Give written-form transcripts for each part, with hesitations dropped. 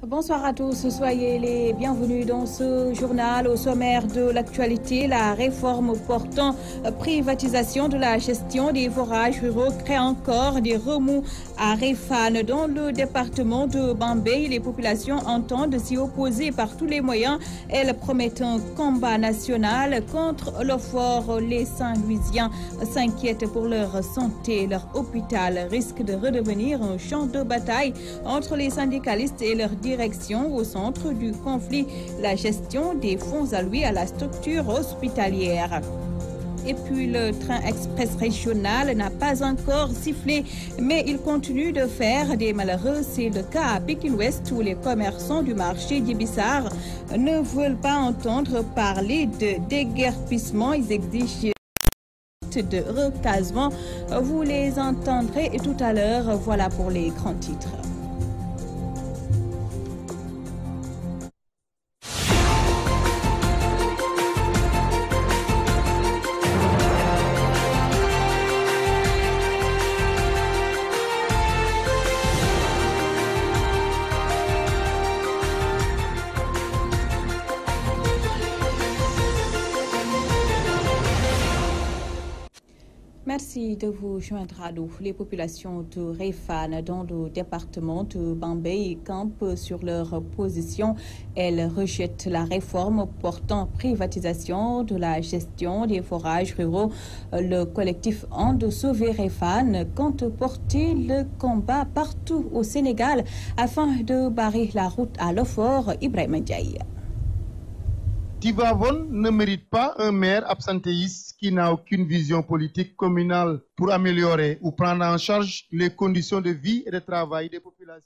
Bonsoir à tous, soyez les bienvenus dans ce journal. Au sommaire de l'actualité, la réforme portant privatisation de la gestion des forages ruraux crée encore des remous à Réfane. Dans le département de Bambey, les populations entendent s'y opposer par tous les moyens. Elles promettent un combat national contre le fort. Les Saint-Louisiens s'inquiètent pour leur santé. Leur hôpital risque de redevenir un champ de bataille entre les syndicalistes et leurs direction au centre du conflit, la gestion des fonds alloués à la structure hospitalière. Et puis le train express régional n'a pas encore sifflé, mais il continue de faire des malheureux. C'est le cas à Pékin-Ouest où les commerçants du marché d'Ibissar ne veulent pas entendre parler de déguerpissement. Ils exigent de recasement. Vous les entendrez tout à l'heure. Voilà pour les grands titres. Merci de vous joindre à nous. Les populations de Réfane dans le département de Bambey campent sur leur position. Elles rejettent la réforme portant privatisation de la gestion des forages ruraux. Le collectif And Sauver Réfane compte porter le combat partout au Sénégal afin de barrer la route à l'Ofor. Ibrahim Ndiaye. Tivaouane ne mérite pas un maire absentéiste qui n'a aucune vision politique communale pour améliorer ou prendre en charge les conditions de vie et de travail des populations.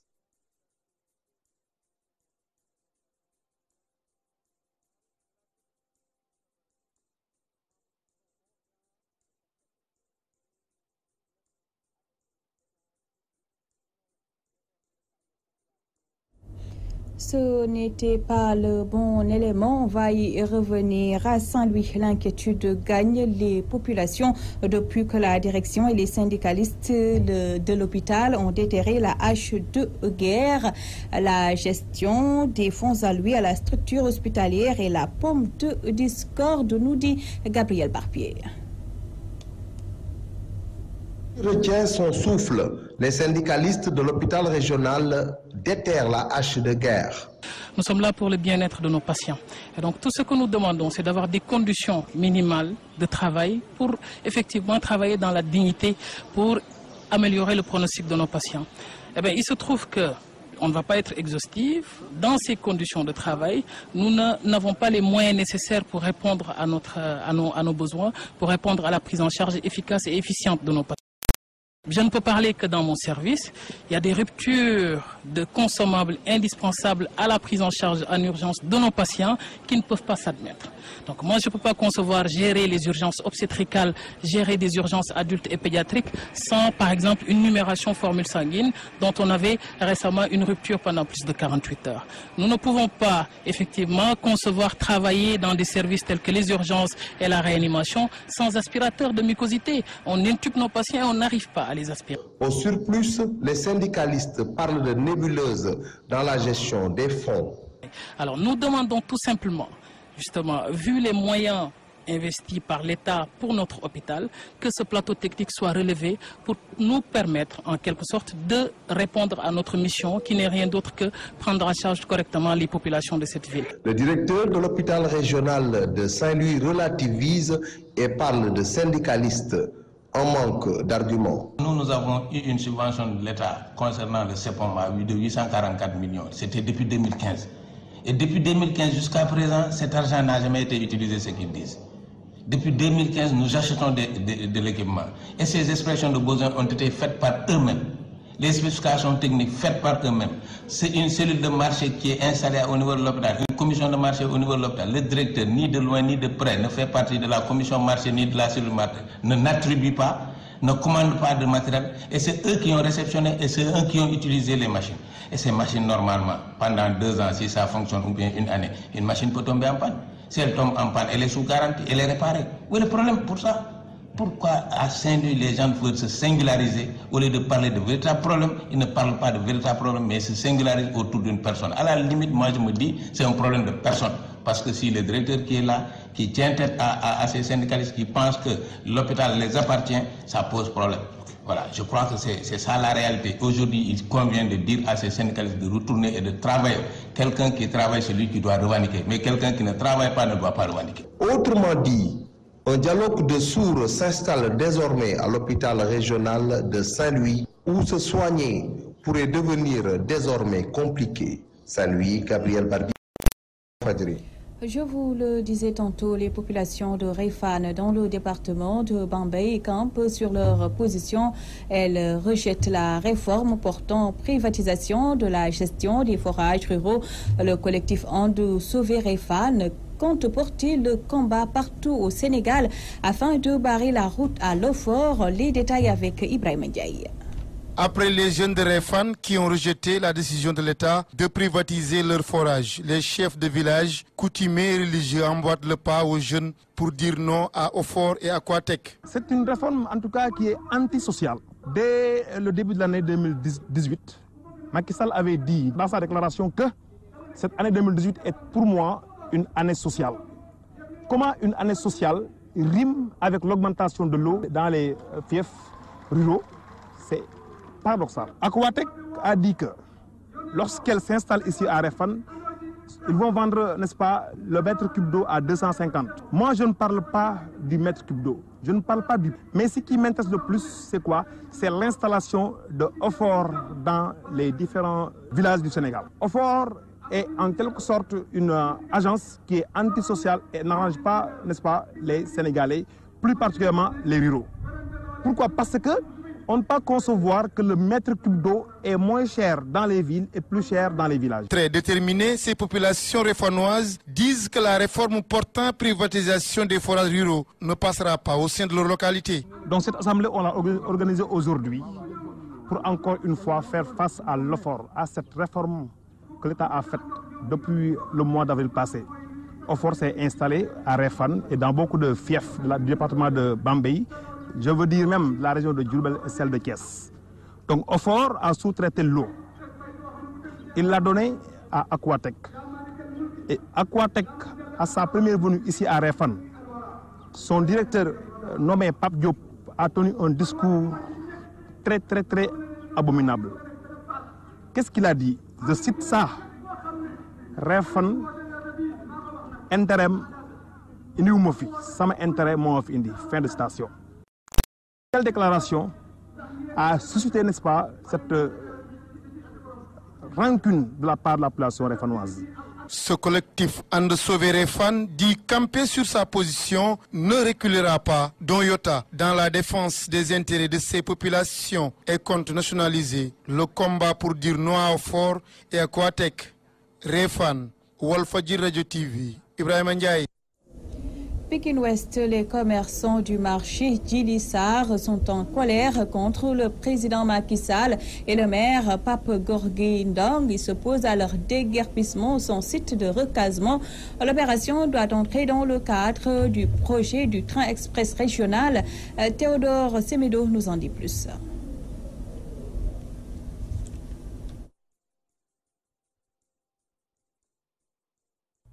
Ce n'était pas le bon élément. On va y revenir. À Saint-Louis, l'inquiétude gagne les populations depuis que la direction et les syndicalistes de l'hôpital ont déterré la hache de guerre. La gestion des fonds alloués à la structure hospitalière et la pomme de discorde, nous dit Gabriel Barbier. Retient son souffle. Les syndicalistes de l'hôpital régional déterrent la hache de guerre. Nous sommes là pour le bien-être de nos patients. Et donc tout ce que nous demandons, c'est d'avoir des conditions minimales de travail pour effectivement travailler dans la dignité, pour améliorer le pronostic de nos patients. Eh bien, il se trouve que on ne va pas être exhaustif. Dans ces conditions de travail, nous n'avons pas les moyens nécessaires pour répondre à nos besoins, pour répondre à la prise en charge efficace et efficiente de nos patients. Je ne peux parler que dans mon service. Il y a des ruptures de consommables indispensables à la prise en charge en urgence de nos patients qui ne peuvent pas s'admettre. Donc moi, je ne peux pas concevoir gérer les urgences obstétricales, gérer des urgences adultes et pédiatriques sans, par exemple, une numération formule sanguine dont on avait récemment une rupture pendant plus de 48 heures. Nous ne pouvons pas, effectivement, concevoir travailler dans des services tels que les urgences et la réanimation sans aspirateur de mucosité. On intube nos patients et on n'arrive pas à les aspirer. Au surplus, les syndicalistes parlent de nébuleuses dans la gestion des fonds. Alors nous demandons tout simplement, justement, vu les moyens investis par l'État pour notre hôpital, que ce plateau technique soit relevé pour nous permettre, en quelque sorte, de répondre à notre mission, qui n'est rien d'autre que prendre en charge correctement les populations de cette ville. Le directeur de l'hôpital régional de Saint-Louis relativise et parle de syndicalistes en manque d'arguments. Nous avons eu une subvention de l'État concernant le CEPOMA de 844 millions. C'était depuis 2015. Et depuis 2015 jusqu'à présent, cet argent n'a jamais été utilisé, ce qu'ils disent. Depuis 2015, nous achetons de l'équipement. Et ces expressions de besoin ont été faites par eux-mêmes. Les spécifications techniques faites par eux-mêmes. C'est une cellule de marché qui est installée au niveau de l'hôpital, une commission de marché au niveau de l'hôpital. Le directeur, ni de loin ni de près, ne fait partie de la commission marché ni de la cellule marché, ne n'attribue pas, ne commande pas de matériel. Et c'est eux qui ont réceptionné et c'est eux qui ont utilisé les machines. Et ces machines, normalement, pendant 2 ans, si ça fonctionne ou bien une année, une machine peut tomber en panne. Si elle tombe en panne, elle est sous garantie, elle est réparée. Où est le problème pour ça? Pourquoi à Saint-Louis, les gens veulent se singulariser au lieu de parler de véritables problèmes? Ils ne parlent pas de véritables problèmes, mais se singularisent autour d'une personne. À la limite, moi je me dis, c'est un problème de personne. Parce que si le directeur qui est là, qui tient tête à ces syndicalistes, qui pensent que l'hôpital les appartient, ça pose problème. Voilà, je crois que c'est ça la réalité. Aujourd'hui, il convient de dire à ces syndicalistes de retourner et de travailler. Quelqu'un qui travaille, c'est lui qui doit revendiquer. Mais quelqu'un qui ne travaille pas ne doit pas revendiquer. Autrement dit, un dialogue de sourds s'installe désormais à l'hôpital régional de Saint-Louis, où se soigner pourrait devenir désormais compliqué. Saint-Louis, Gabriel Bargui. Je vous le disais tantôt, les populations de Réfane dans le département de Bambey campent sur leur position. Elles rejettent la réforme portant privatisation de la gestion des forages ruraux. Le collectif And Sauver Réfane compte porter le combat partout au Sénégal afin de barrer la route à l'eau-fort. Les détails avec Ibrahim Ndiaye. Après les jeunes de Réfane qui ont rejeté la décision de l'État de privatiser leur forage, les chefs de village, coutumiers et religieux emboîtent le pas aux jeunes pour dire non à Ofor et à Aquatec. C'est une réforme en tout cas qui est antisociale. Dès le début de l'année 2018, Macky Sall avait dit dans sa déclaration que cette année 2018 est pour moi une année sociale. Comment une année sociale rime avec l'augmentation de l'eau dans les fiefs ruraux? C'est paradoxal. Aquatec a dit que lorsqu'elle s'installe ici à Réfane, ils vont vendre, n'est-ce pas, le mètre cube d'eau à 250. Moi, je ne parle pas du mètre cube d'eau. Je ne parle pas du... Mais ce qui m'intéresse le plus, c'est quoi? C'est l'installation de Ofor dans les différents villages du Sénégal. Ofor est en quelque sorte une agence qui est antisociale et n'arrange pas, n'est-ce pas, les Sénégalais, plus particulièrement les ruraux. Pourquoi? Parce que on ne peut pas concevoir que le mètre cube d'eau est moins cher dans les villes et plus cher dans les villages. Très déterminées, ces populations réfanoises disent que la réforme portant privatisation des forages ruraux ne passera pas au sein de leur localité. Donc cette assemblée, on l'a organisée aujourd'hui pour encore une fois faire face à l'effort, à cette réforme que l'État a faite depuis le mois d'avril passé. Ofor s'est installé à Réfane et dans beaucoup de fiefs du département de Bambey. Je veux dire même la région de Diourbel et celle de Thiès. Donc Ofor a sous-traité l'eau. Il l'a donné à Aquatec. Et Aquatec, à sa première venue ici à Réfane, son directeur nommé Pape Diop a tenu un discours très abominable. Qu'est-ce qu'il a dit? Je cite ça. Réfane, intérêt, indiwuma fi, sama intérêt moo fi indi. Fin de citation. Cette déclaration a suscité, n'est-ce pas, cette rancune de la part de la population réfanoise. Ce collectif And Sauver Réfane dit camper sur sa position ne reculera pas d'un iota dans la défense des intérêts de ces populations et compte nationaliser le combat pour dire non à Ofor et à Aquatec. Réfane, Walfadjri Radio TV, Ibrahim Ndiaye. Pékin Ouest, les commerçants du marché Djily Sarr sont en colère contre le président Macky Sall et le maire Pape Gorgui Ndong. Ils s'opposent à leur déguerpissement au son site de recasement. L'opération doit entrer dans le cadre du projet du train express régional. Théodore Semedo nous en dit plus.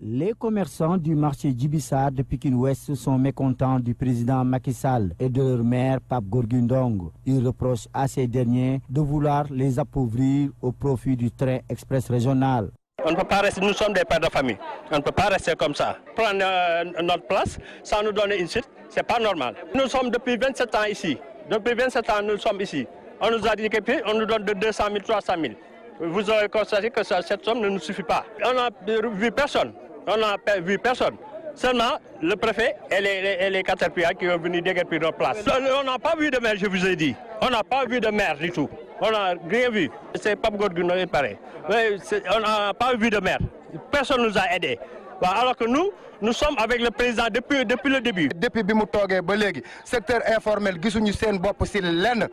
Les commerçants du marché Djily Sarr de Pékin Ouest sont mécontents du président Macky Sall et de leur maire Pape Gorgui Ndong. Ils reprochent à ces derniers de vouloir les appauvrir au profit du train express régional. On ne peut pas rester, nous sommes des pères de famille, on ne peut pas rester comme ça. Prendre notre place sans nous donner une suite, c'est pas normal. Nous sommes depuis 27 ans ici. Depuis 27 ans, nous sommes ici. On nous a dit qu'on nous donne de 200 000, 300 000. Vous aurez constaté que cette somme ne nous suffit pas. On n'a vu personne. On n'a vu personne. Seulement le préfet et les Caterpillars qui ont venu déguerpir notre place. On n'a pas vu de maire, je vous ai dit. On n'a pas vu de maire du tout. On n'a rien vu. C'est Pape Gorgui Ndong, pareil. On n'a pas vu de maire. Personne ne nous a aidés. Alors que nous sommes avec le président depuis le début. Depuis que nous sommes secteur informel, nous sommes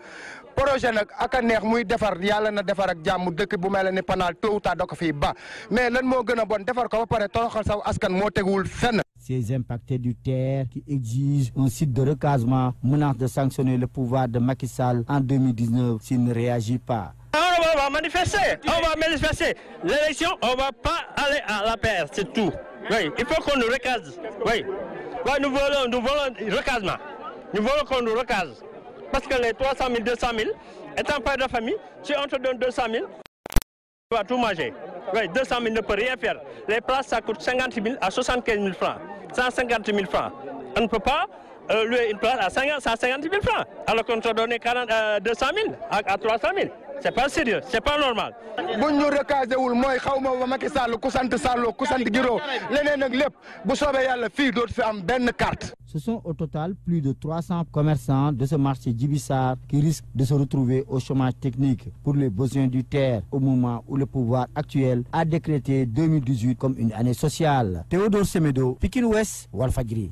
projet nak aka neex muy defar yalla na defar ak jamm dëkk bu mel ni panal tôt ou tard da ko fi ba mais lan mo gëna bon defar ko ba paré toroxal saw askan mo teguwul fenn. Ces impactés du terre qui exigent un site de recasement menacent de sanctionner le pouvoir de Macky Sall en 2019 s'il ne réagit pas. On va manifester, L'élection, on ne va pas aller à la paix, c'est tout. Oui, il faut qu'on nous recase. Oui, nous voulons recasement. Nous voulons qu'on nous recase. Parce que les 300 000, 200 000, étant père de famille, si on te donne 200 000, tu vas tout manger. Oui, 200 000 ne peut rien faire. Les places, ça coûte 50 000 à 75 000 francs, 150 000 francs. On ne peut pas louer une place à 150 000 francs, alors qu'on te donne 200 000 à 300 000. C'est pas sérieux, c'est pas normal. Ce sont au total plus de 300 commerçants de ce marché Djibissar qui risquent de se retrouver au chômage technique pour les besoins du terre au moment où le pouvoir actuel a décrété 2018 comme une année sociale. Théodore Semedo, Pikine Ouest, Walfadjri.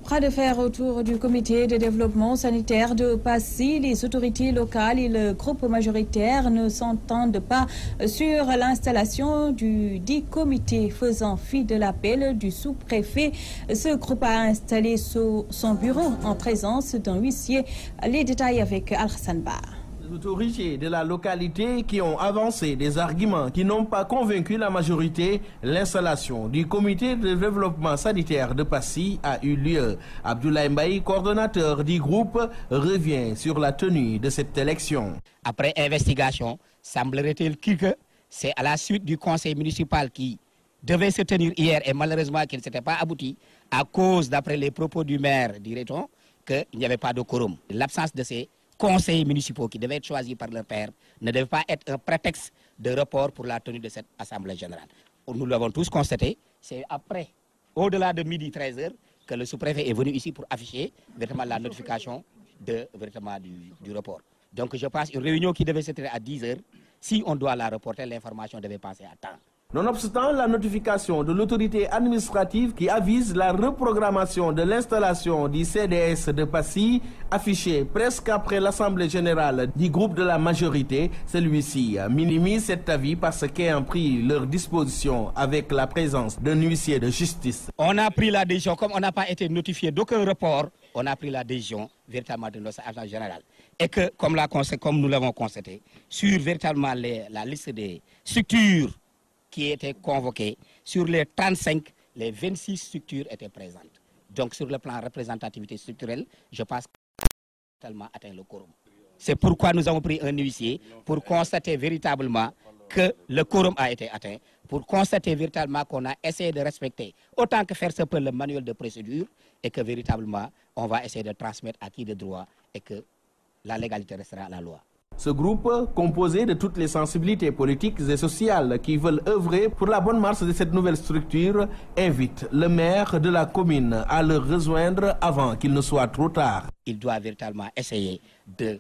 Bras de fer autour du comité de développement sanitaire de Passy, les autorités locales et le groupe majoritaire ne s'entendent pas sur l'installation du dit comité, faisant fi de l'appel du sous-préfet. Ce groupe a installé son bureau en présence d'un huissier. Les détails avec Al-Hassan Bar. Les autorités de la localité qui ont avancé des arguments qui n'ont pas convaincu la majorité, l'installation du comité de développement sanitaire de Passy a eu lieu. Abdoulaye Mbaye, coordonnateur du groupe, revient sur la tenue de cette élection. Après investigation, semblerait-il que c'est à la suite du conseil municipal qui devait se tenir hier et malheureusement qu'il ne s'était pas abouti à cause, d'après les propos du maire, dirait-on, qu'il n'y avait pas de quorum. L'absence de ces conseillers municipaux qui devaient être choisis par leur père ne devait pas être un prétexte de report pour la tenue de cette assemblée générale. Nous l'avons tous constaté, c'est après, au-delà de midi 13h, que le sous-préfet est venu ici pour afficher véritablement la notification du report. Donc je pense une réunion qui devait se tenir à 10h, si on doit la reporter, l'information devait passer à temps. Nonobstant la notification de l'autorité administrative qui avise la reprogrammation de l'installation du CDS de Passy, affichée presque après l'Assemblée générale du groupe de la majorité, celui-ci minimise cet avis parce qu'ayant pris leur disposition avec la présence d'un huissier de justice. On a pris la décision, comme on n'a pas été notifié d'aucun report, on a pris la décision véritablement de notre agence générale. Et que, comme nous l'avons constaté, sur véritablement la liste des structures qui étaient convoquées, sur les 35, les 26 structures étaient présentes. Donc sur le plan représentativité structurelle, je pense qu'on a atteint le quorum. C'est pourquoi nous avons pris un huissier pour constater véritablement que le quorum a été atteint, pour constater véritablement qu'on a essayé de respecter autant que faire se peut le manuel de procédure et que véritablement on va essayer de transmettre à qui de droit et que la légalité restera à la loi. Ce groupe, composé de toutes les sensibilités politiques et sociales qui veulent œuvrer pour la bonne marche de cette nouvelle structure, invite le maire de la commune à le rejoindre avant qu'il ne soit trop tard. Il doit véritablement essayer de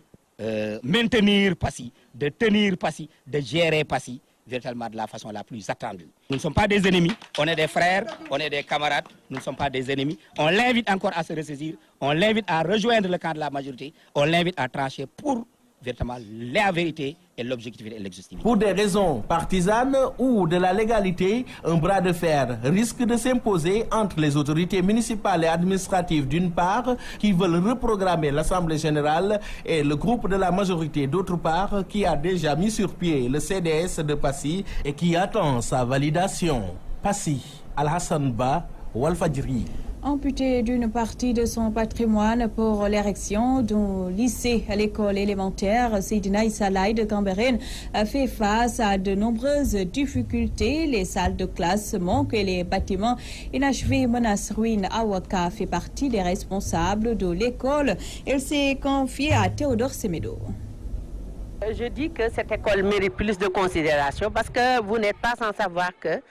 maintenir Passy, de tenir Passy, de gérer Passy, véritablement de la façon la plus attendue. Nous ne sommes pas des ennemis, on est des frères, on est des camarades, nous ne sommes pas des ennemis. On l'invite encore à se ressaisir, on l'invite à rejoindre le camp de la majorité, on l'invite à trancher pour véritablement la vérité et l'objectivité et l'exhaustivité. Pour des raisons partisanes ou de la légalité, un bras de fer risque de s'imposer entre les autorités municipales et administratives d'une part, qui veulent reprogrammer l'Assemblée générale, et le groupe de la majorité d'autre part, qui a déjà mis sur pied le CDS de Passy et qui attend sa validation. Passy, Al-Hassan Ba, Walfadjri. Amputé d'une partie de son patrimoine pour l'érection d'un lycée à l'école élémentaire, Seydina Issa Laye de Cambérène fait face à de nombreuses difficultés. Les salles de classe manquent et les bâtiments inachevés menacent ruine. Awaka fait partie des responsables de l'école. Elle s'est confiée à Théodore Semedo. Je dis que cette école mérite plus de considération parce que vous n'êtes pas sans savoir que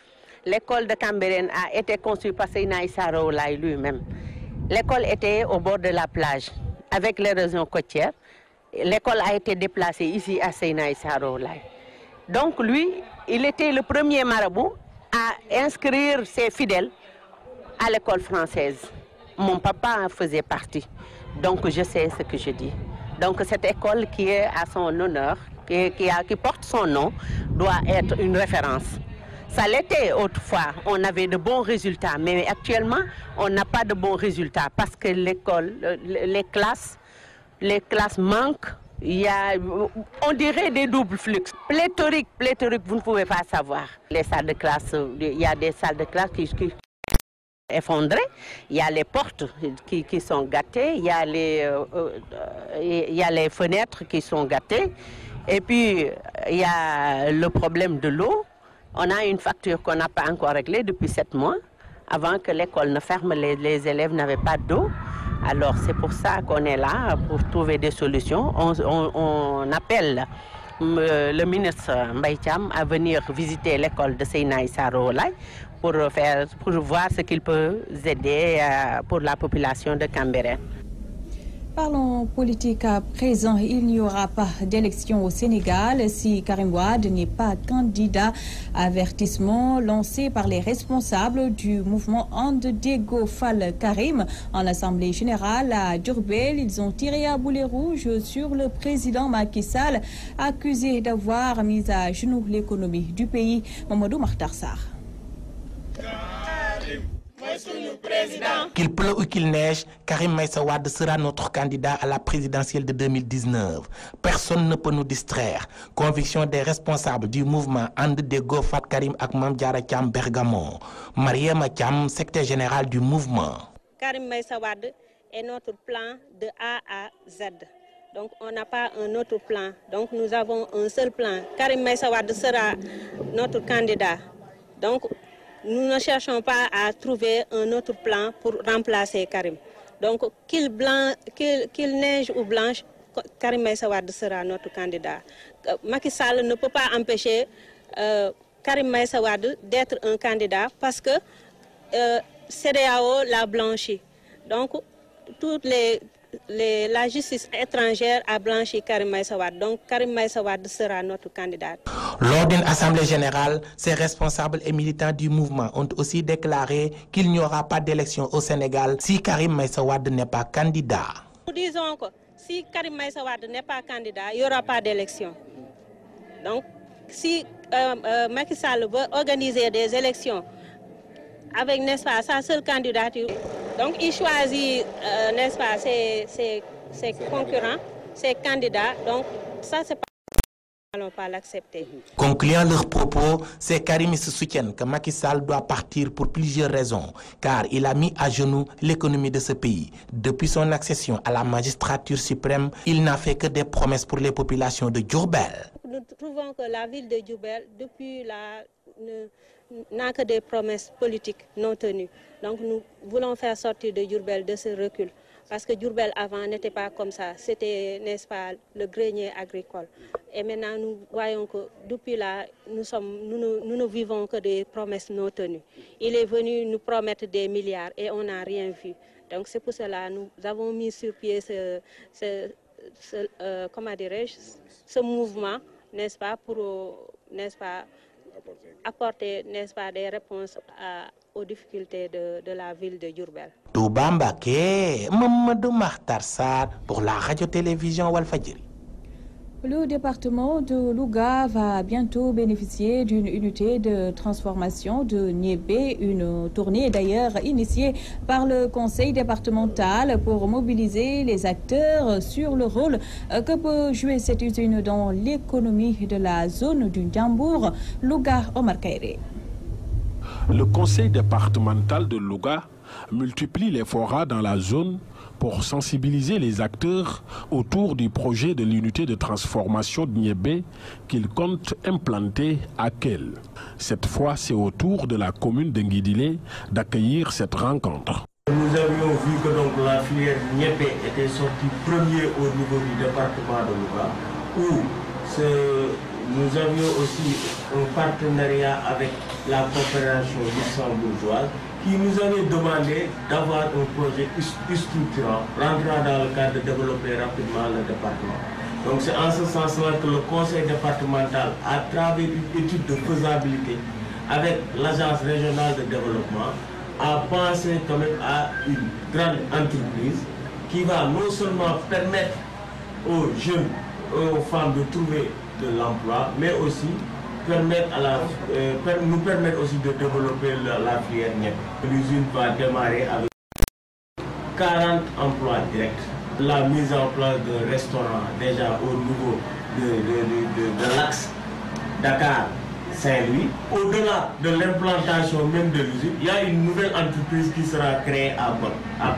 l'école de Cambérène a été conçue par Seydina Issa Laye lui-même. L'école était au bord de la plage avec l'érosion côtière. L'école a été déplacée ici à Seydina Issa Laye. Donc lui, il était le premier marabout à inscrire ses fidèles à l'école française. Mon papa en faisait partie. Donc je sais ce que je dis. Donc cette école qui est à son honneur, qui porte son nom, doit être une référence. Ça l'était autrefois, on avait de bons résultats, mais actuellement, on n'a pas de bons résultats parce que l'école, les classes manquent. Il y a, on dirait des doubles flux. Pléthorique, vous ne pouvez pas savoir. Les salles de classe, il y a des salles de classe qui effondrées, il y a les portes qui sont gâtées, il y a les fenêtres qui sont gâtées, et puis il y a le problème de l'eau. On a une facture qu'on n'a pas encore réglée depuis 7 mois. Avant que l'école ne ferme, les élèves n'avaient pas d'eau. Alors c'est pour ça qu'on est là, pour trouver des solutions. On appelle le ministre Mbaye Thiam à venir visiter l'école de Seydina Issa Rouhou Laye pour voir ce qu'il peut aider pour la population de Cambérène. Parlons politique à présent. Il n'y aura pas d'élection au Sénégal si Karim Wade n'est pas candidat. Avertissement lancé par les responsables du mouvement And Deggo Fall Karim en Assemblée générale à Diourbel. Ils ont tiré à boulet rouge sur le président Macky Sall, accusé d'avoir mis à genoux l'économie du pays. Mamadou Makhtar Sarr. Qu'il pleuve ou qu'il neige, Karim Meïssa Wade sera notre candidat à la présidentielle de 2019. Personne ne peut nous distraire. Conviction des responsables du mouvement And Deggo Fall Karim ak Mame Diarra Thiam Bergamo. Mariama Thiam, secrétaire général du mouvement. Karim Meïssa Wade est notre plan de A à Z. Donc on n'a pas un autre plan. Donc nous avons un seul plan. Karim Meïssa Wade sera notre candidat. Donc nous ne cherchons pas à trouver un autre plan pour remplacer Karim. Donc qu'il neige ou blanche, Karim Meïssa Wade sera notre candidat. Macky Sall ne peut pas empêcher Karim Meïssa Wade d'être un candidat parce que CEDEAO l'a blanchi. Donc la justice étrangère a blanchi Karim Meïssa Wade. Donc Karim Meïssa Wade sera notre candidat. Lors d'une assemblée générale, ces responsables et militants du mouvement ont aussi déclaré qu'il n'y aura pas d'élection au Sénégal si Karim Meïssa Wade n'est pas candidat. Nous disons que si Karim Meïssa Wade n'est pas candidat, il n'y aura pas d'élection. Donc si Macky Sall veut organiser des élections avec, n'est-ce pas, sa seule candidature, donc il choisit, n'est-ce pas, ses concurrents, ses candidats, donc ça c'est pas... Allons pas l'accepter. Concluant leurs propos, ces karimistes soutiennent que Macky Sall doit partir pour plusieurs raisons, car il a mis à genoux l'économie de ce pays. Depuis son accession à la magistrature suprême, il n'a fait que des promesses pour les populations de Diourbel. Nous trouvons que la ville de Diourbel, depuis n'a que des promesses politiques non tenues. Donc nous voulons faire sortir de Diourbel de ce recul. Parce que Diourbel avant n'était pas comme ça. C'était, n'est-ce pas, le grenier agricole. Et maintenant, nous voyons que depuis là, nous ne vivons que des promesses non tenues. Il est venu nous promettre des milliards et on n'a rien vu. Donc c'est pour cela que nous avons mis sur pied comment dirais-je, ce mouvement, n'est-ce pas, pour, n'est-ce pas, apporter, n'est-ce pas, des réponses aux difficultés de la ville de Diourbel. Touba Mbacké, Mamadou Makhtar Sarr pour la radio-télévision Walfadjri. Le département de Louga va bientôt bénéficier d'une unité de transformation de Niébé. Une tournée d'ailleurs initiée par le conseil départemental pour mobiliser les acteurs sur le rôle que peut jouer cette usine dans l'économie de la zone du Ndiambour. Louga, Omar Kairé. Le conseil départemental de Louga multiplie les forats dans la zone pour sensibiliser les acteurs autour du projet de l'unité de transformation de Niébé qu'il compte implanter à Kell. Cette fois, c'est au tour de la commune de Nguidilé d'accueillir cette rencontre. Nous avions vu que donc la filière Niébé était sortie premier au niveau du département de Louga, où nous avions aussi un partenariat avec la coopération luxembourgeoise qui nous avait demandé d'avoir un projet structurant rentrant dans le cadre de développer rapidement le département. Donc c'est en ce sens-là que le conseil départemental, à travers une étude de faisabilité avec l'agence régionale de développement, a pensé quand même à une grande entreprise qui va non seulement permettre aux jeunes, aux femmes de trouver de l'emploi, mais aussi nous permettre aussi de développer la filière NIEP. L'usine va démarrer avec 40 emplois directs. La mise en place de restaurants déjà au niveau de l'axe Dakar-Saint-Louis. Au-delà de l'implantation même de l'usine, il y a une nouvelle entreprise qui sera créée à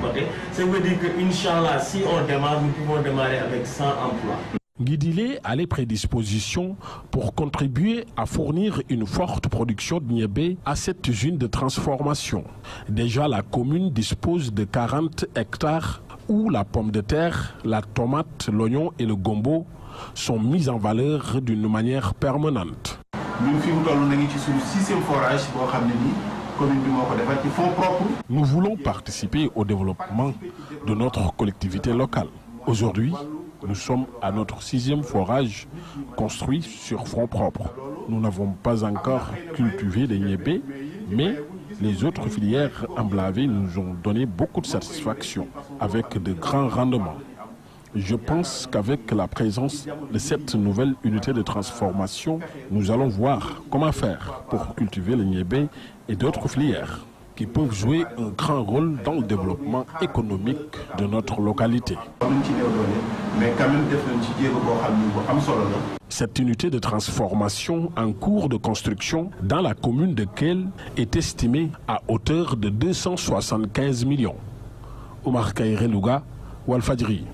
côté. Ça veut dire que, Inch'Allah, si on démarre, nous pouvons démarrer avec 100 emplois. Guidilé a les prédispositions pour contribuer à fournir une forte production de niébé à cette usine de transformation. Déjà, la commune dispose de 40 hectares où la pomme de terre, la tomate, l'oignon et le gombo sont mis en valeur d'une manière permanente. Nous voulons participer au développement de notre collectivité locale. Aujourd'hui, nous sommes à notre 6e forage construit sur fonds propres. Nous n'avons pas encore cultivé des niébés, mais les autres filières emblavées nous ont donné beaucoup de satisfaction avec de grands rendements. Je pense qu'avec la présence de cette nouvelle unité de transformation, nous allons voir comment faire pour cultiver le niébé et d'autres filières qui peuvent jouer un grand rôle dans le développement économique de notre localité. Cette unité de transformation en cours de construction dans la commune de Kelle est estimée à hauteur de 275 millions. Omar Kairé Louga, Walfadjri.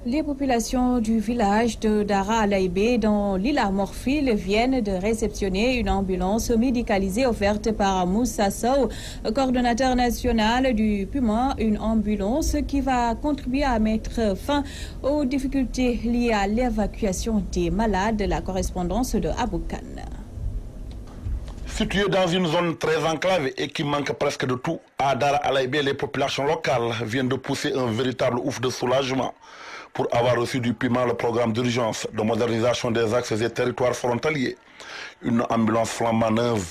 Les populations du village de Dara Alaïbé dans l'île à Morphil viennent de réceptionner une ambulance médicalisée offerte par Moussa Sow, coordonnateur national du Puma, une ambulance qui va contribuer à mettre fin aux difficultés liées à l'évacuation des malades. La correspondance de Aboukan. Situé dans une zone très enclavée et qui manque presque de tout, à Dara Alaïbé, les populations locales viennent de pousser un véritable ouf de soulagement pour avoir reçu du PUMA le programme d'urgence de modernisation des axes et territoires frontaliers. Une ambulance flambant neuve.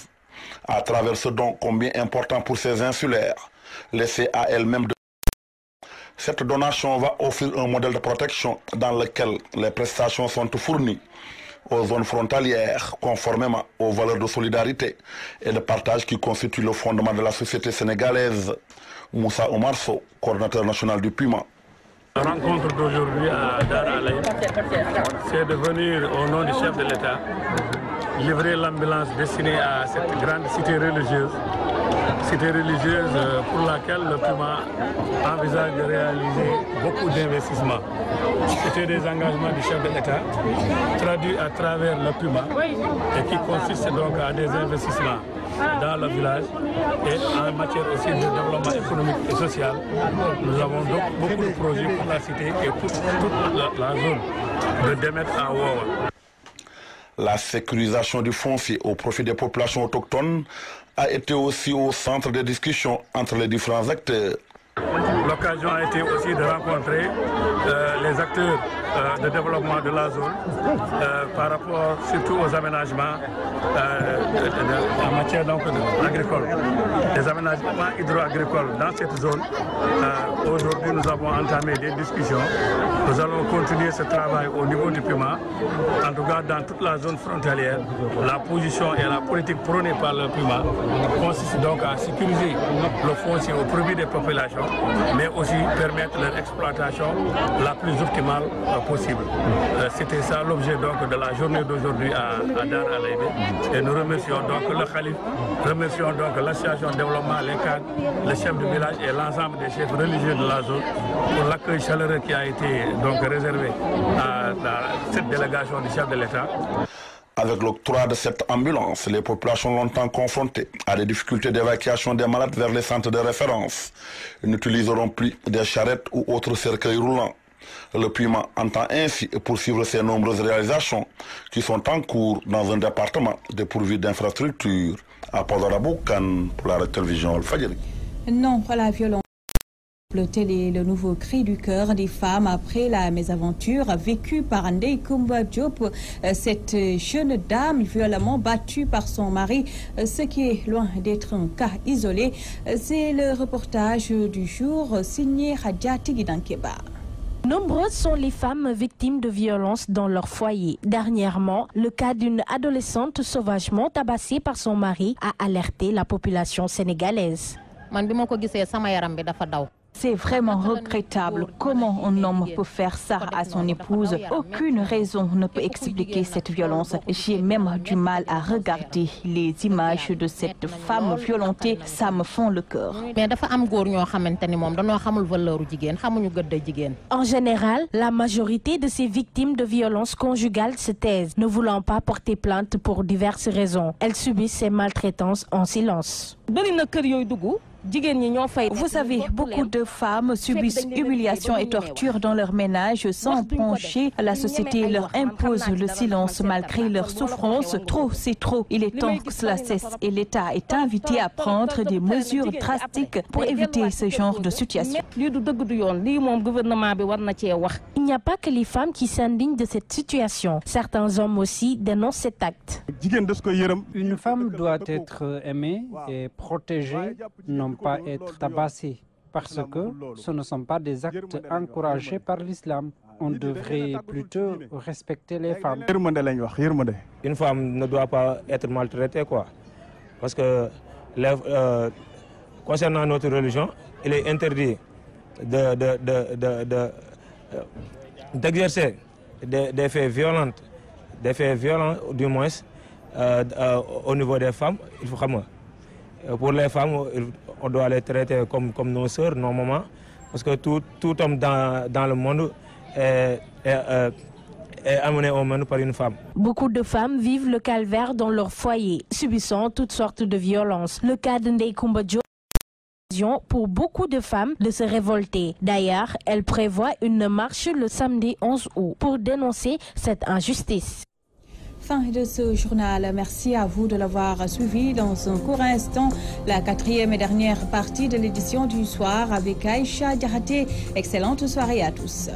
À travers ce don combien important pour ces insulaires, laissés à elles-mêmes de... Cette donation va offrir un modèle de protection dans lequel les prestations sont fournies aux zones frontalières, conformément aux valeurs de solidarité et de partage qui constituent le fondement de la société sénégalaise. Moussa Omar Sow, coordinateur national du PUMA. La rencontre d'aujourd'hui à Dar Alaïb, c'est de venir au nom du chef de l'État livrer l'ambulance destinée à cette grande cité religieuse pour laquelle le PUMA envisage de réaliser beaucoup d'investissements. C'était des engagements du chef de l'État traduits à travers le PUMA et qui consistent donc à des investissements dans le village et en matière aussi de développement économique et social. Nous avons donc beaucoup de projets pour la cité et pour toute la zone de Demet à Ouawa. La sécurisation du foncier au profit des populations autochtones a été aussi au centre des discussions entre les différents acteurs. L'occasion a été aussi de rencontrer les acteurs de développement de la zone par rapport surtout aux aménagements en matière agricole. Les aménagements hydro-agricoles dans cette zone. Aujourd'hui, nous avons entamé des discussions. Nous allons continuer ce travail au niveau du PUMA. En tout cas, dans toute la zone frontalière, la position et la politique prônée par le PUMA consiste donc à sécuriser le foncier au profit des populations, mais aussi permettre leur exploitation la plus optimale possible. C'était ça l'objet donc de la journée d'aujourd'hui à Dar Alaïbé. Et nous remercions donc le Khalif, remercions donc l'association de développement, les cadres, le chef du village et l'ensemble des chefs religieux de la zone pour l'accueil chaleureux qui a été donc réservé à cette délégation du chef de l'État. Avec l'octroi de cette ambulance, les populations longtemps confrontées à des difficultés d'évacuation des malades vers les centres de référence n'utiliseront plus des charrettes ou autres cercueils roulants. Le PUMA entend ainsi poursuivre ces nombreuses réalisations qui sont en cours dans un département dépourvu d'infrastructures. À Podaraboukan pour la télévision Al-Fadjri. Non, la violence. Tel est le nouveau cri du cœur des femmes après la mésaventure vécue par Ndeye Koumba Diop, cette jeune dame violemment battue par son mari, ce qui est loin d'être un cas isolé. C'est le reportage du jour signé Hadiati Gidankeba. Nombreuses sont les femmes victimes de violences dans leur foyer. Dernièrement, le cas d'une adolescente sauvagement tabassée par son mari a alerté la population sénégalaise. C'est vraiment regrettable. Comment un homme peut faire ça à son épouse? Aucune raison ne peut expliquer cette violence. J'ai même du mal à regarder les images de cette femme violentée. Ça me fend le cœur. En général, la majorité de ces victimes de violences conjugales se taisent, ne voulant pas porter plainte pour diverses raisons. Elles subissent ces maltraitances en silence. Vous savez, beaucoup de femmes subissent humiliation et torture dans leur ménage sans broncher. La société leur impose le silence malgré leur souffrance. Trop, c'est trop. Il est temps que cela cesse et l'État est invité à prendre des mesures drastiques pour éviter ce genre de situation. Il n'y a pas que les femmes qui s'indignent de cette situation. Certains hommes aussi dénoncent cet acte. Une femme doit être aimée et protégée, non pas être tabassée, parce que ce ne sont pas des actes encouragés par l'islam. On devrait plutôt respecter les femmes. Une femme ne doit pas être maltraitée, quoi. Parce que concernant notre religion, il est interdit d'exercer des faits violents du moins au niveau des femmes. Il faut pour les femmes, on doit les traiter comme nos sœurs, nos mamans, parce que tout homme dans le monde est amené au monde par une femme. Beaucoup de femmes vivent le calvaire dans leur foyer, subissant toutes sortes de violences. Le cas de Ndeye Coumba Diop pour beaucoup de femmes de se révolter. D'ailleurs, elle prévoit une marche le samedi 11 août pour dénoncer cette injustice. Fin de ce journal. Merci à vous de l'avoir suivi. Dans un court instant, la 4e et dernière partie de l'édition du soir avec Aïcha Diarraté. Excellente soirée à tous.